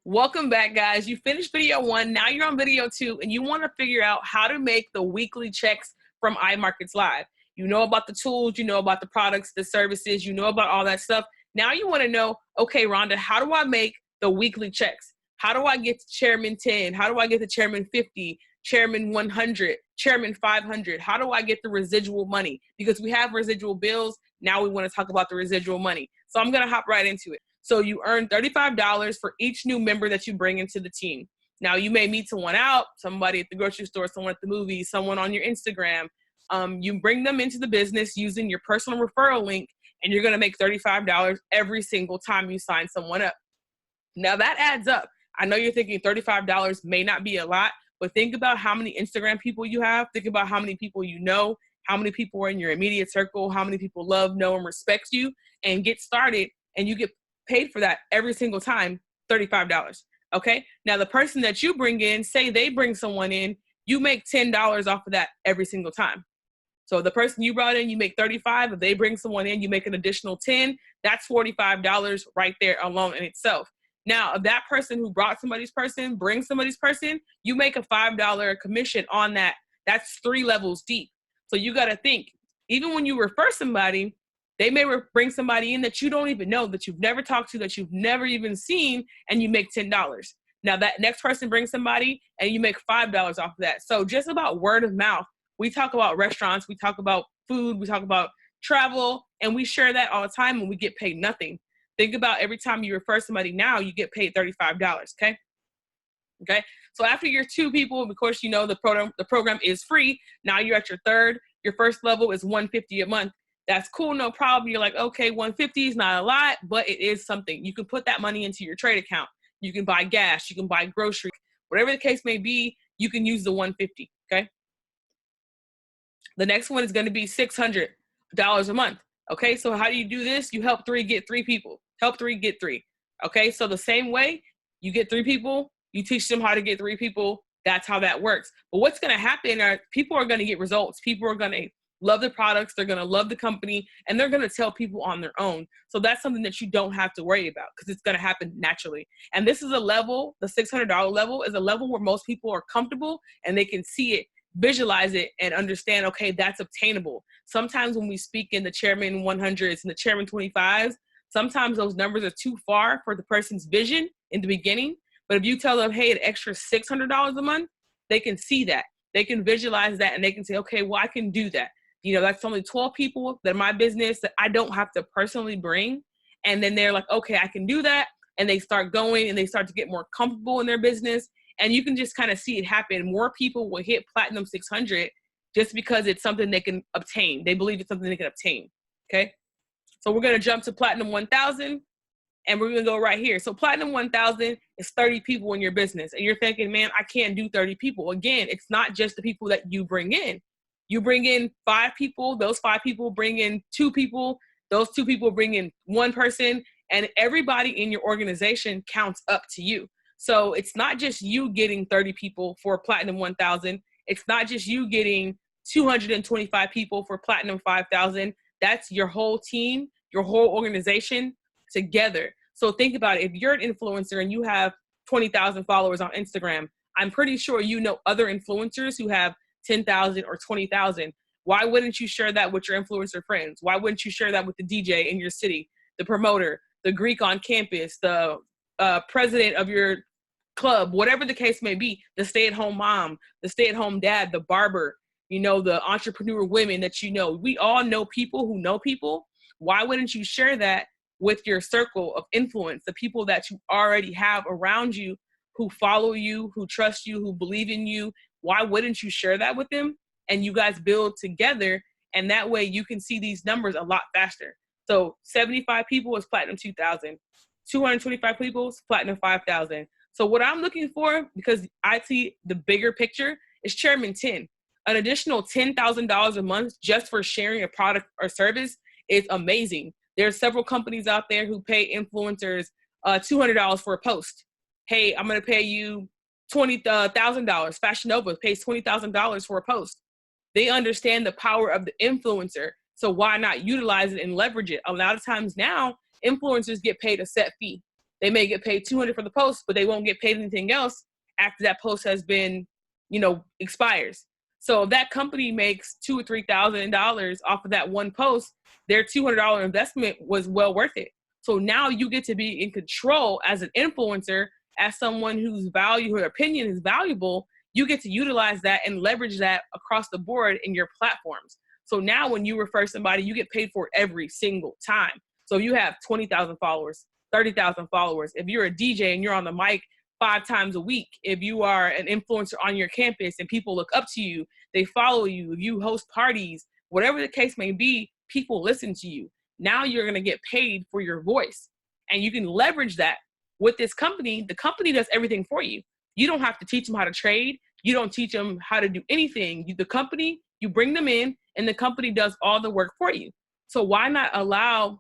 Welcome back, guys. You finished video 1, now you're on video 2, and you want to figure out how to make the weekly checks from iMarketsLive. You know about the tools, you know about the products, the services, you know about all that stuff. Now you want to know, okay, Rhonda, how do I make the weekly checks? How do I get to Chairman 10? How do I get to Chairman 50, Chairman 100, Chairman 500? How do I get the residual money? Because we have residual bills. Now we want to talk about the residual money. So I'm going to hop right into it. So you earn $35 for each new member that you bring into the team. Now you may meet someone out, somebody at the grocery store, someone at the movies, someone on your Instagram. You bring them into the business using your personal referral link, and you're going to make $35 every single time you sign someone up. Now that adds up. I know you're thinking $35 may not be a lot, but think about how many Instagram people you have. Think about how many people you know, how many people are in your immediate circle, how many people love, know, and respect you, and get started, and you get paid for that every single time, $35, okay? Now the person that you bring in, say they bring someone in, you make $10 off of that every single time. So the person you brought in, you make $35. If they bring someone in, you make an additional $10. That's $45 right there alone in itself. Now, if that person who brought somebody's person brings somebody's person, you make a $5 commission on that. That's 3 levels deep. So you got to think, even when you refer somebody, they may bring somebody in that you don't even know, that you've never talked to, that you've never even seen, and you make $10. Now that next person brings somebody and you make $5 off of that. So just about word of mouth. We talk about restaurants, we talk about food, we talk about travel, and we share that all the time and we get paid nothing. Think about every time you refer somebody now, you get paid $35, okay? Okay, so after your 2 people, of course, you know the program is free. Now you're at your 3rd. Your first level is $150 a month. That's cool, no problem. You're like, okay, $150 is not a lot, but it is something. You can put that money into your trade account. You can buy gas, you can buy groceries, whatever the case may be, you can use the $150, okay? The next one is gonna be $600 a month, okay? So how do you do this? You help 3 get 3 people. Help 3 get 3, okay? So the same way, you get 3 people, you teach them how to get 3 people, that's how that works. But what's gonna happen are people are gonna get results. People are gonna love the products, they're gonna love the company, and they're gonna tell people on their own. So that's something that you don't have to worry about because it's gonna happen naturally. And this is a level, the $600 level is a level where most people are comfortable and they can see it, visualize it, and understand, okay, that's obtainable. Sometimes when we speak in the Chairman 100s and the Chairman 25s, sometimes those numbers are too far for the person's vision in the beginning. But if you tell them, hey, an extra $600 a month, they can see that. They can visualize that and they can say, okay, well, I can do that. You know, that's only 12 people that are my business that I don't have to personally bring. And then they're like, okay, I can do that. And they start going and they start to get more comfortable in their business. And you can just kind of see it happen. More people will hit Platinum 600 just because it's something they can obtain. They believe it's something they can obtain, okay? So we're gonna jump to Platinum 1000 and we're gonna go right here. So Platinum 1000 is 30 people in your business. And you're thinking, man, I can't do 30 people. Again, it's not just the people that you bring in. You bring in 5 people, those 5 people bring in 2 people, those 2 people bring in 1 person, and everybody in your organization counts up to you. So it's not just you getting 30 people for Platinum 1000. It's not just you getting 225 people for Platinum 5000. That's your whole team, your whole organization together. So think about it. If you're an influencer and you have 20,000 followers on Instagram, I'm pretty sure you know other influencers who have 10,000 or 20,000. Why wouldn't you share that with your influencer friends? Why wouldn't you share that with the DJ in your city, the promoter, the Greek on campus, the president of your club, whatever the case may be, the stay-at-home mom, the stay-at-home dad, the barber, you know, the entrepreneur women that you know. We all know people who know people. Why wouldn't you share that with your circle of influence, the people that you already have around you who follow you, who trust you, who believe in you? Why wouldn't you share that with them? And you guys build together, and that way you can see these numbers a lot faster. So 75 people is Platinum 2000. 225 people is Platinum 5000. So what I'm looking for, because I see the bigger picture, is Chairman 10. An additional $10,000 a month just for sharing a product or service is amazing. There are several companies out there who pay influencers $200 for a post. Hey, I'm going to pay you $20,000. Fashion Nova pays $20,000 for a post. They understand the power of the influencer. So why not utilize it and leverage it? A lot of times now, influencers get paid a set fee. They may get paid $200 for the post, but they won't get paid anything else after that post has been, you know, expires. So if that company makes $2,000 or $3,000 off of that one post, their $200 investment was well worth it. So now you get to be in control as an influencer, as someone whose value, her opinion is valuable. You get to utilize that and leverage that across the board in your platforms. So now when you refer somebody, you get paid for it every single time. So if you have 20,000 followers, 30,000 followers, if you're a DJ and you're on the mic 5 times a week, if you are an influencer on your campus and people look up to you, they follow you, if you host parties, whatever the case may be, people listen to you. Now you're going to get paid for your voice, and you can leverage that with this company. The company does everything for you. You don't have to teach them how to trade. You don't teach them how to do anything. The company, you bring them in and the company does all the work for you. So why not allow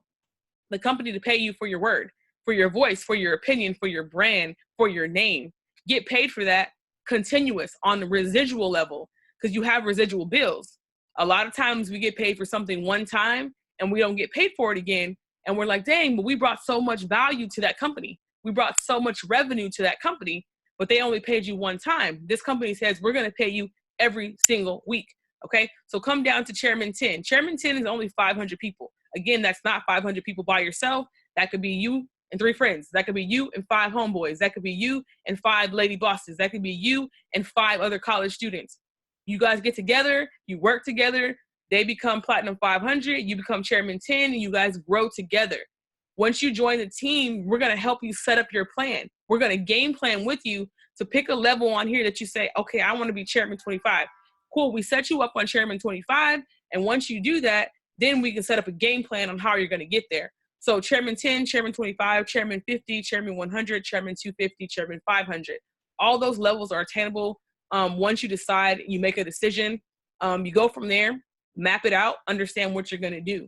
the company to pay you for your word, for your voice, for your opinion, for your brand, for your name? Get paid for that continuous on the residual level, because you have residual bills. A lot of times we get paid for something one time and we don't get paid for it again. And we're like, dang, but we brought so much value to that company. We brought so much revenue to that company, but they only paid you one time. This company says, we're going to pay you every single week. Okay. So come down to Chairman 10. Chairman 10 is only 500 people. Again, that's not 500 people by yourself. That could be you and 3 friends. That could be you and 5 homeboys. That could be you and 5 lady bosses. That could be you and 5 other college students. You guys get together, you work together, they become Platinum 500, you become Chairman 10, and you guys grow together. Once you join the team, we're going to help you set up your plan. We're going to game plan with you to pick a level on here that you say, okay, I want to be Chairman 25. Cool, we set you up on Chairman 25, and once you do that, then we can set up a game plan on how you're going to get there. So Chairman 10, Chairman 25, Chairman 50, Chairman 100, Chairman 250, Chairman 500. All those levels are attainable. Once you decide, you make a decision, you go from there, map it out, understand what you're going to do.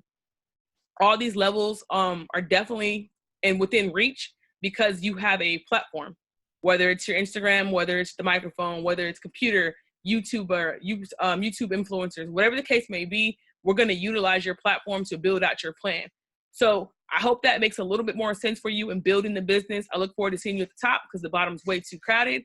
All these levels are definitely within reach because you have a platform, whether it's your Instagram, whether it's the microphone, whether it's computer, YouTuber, YouTube influencers, whatever the case may be, we're going to utilize your platform to build out your plan. So I hope that makes a little bit more sense for you in building the business. I look forward to seeing you at the top because the bottom's way too crowded.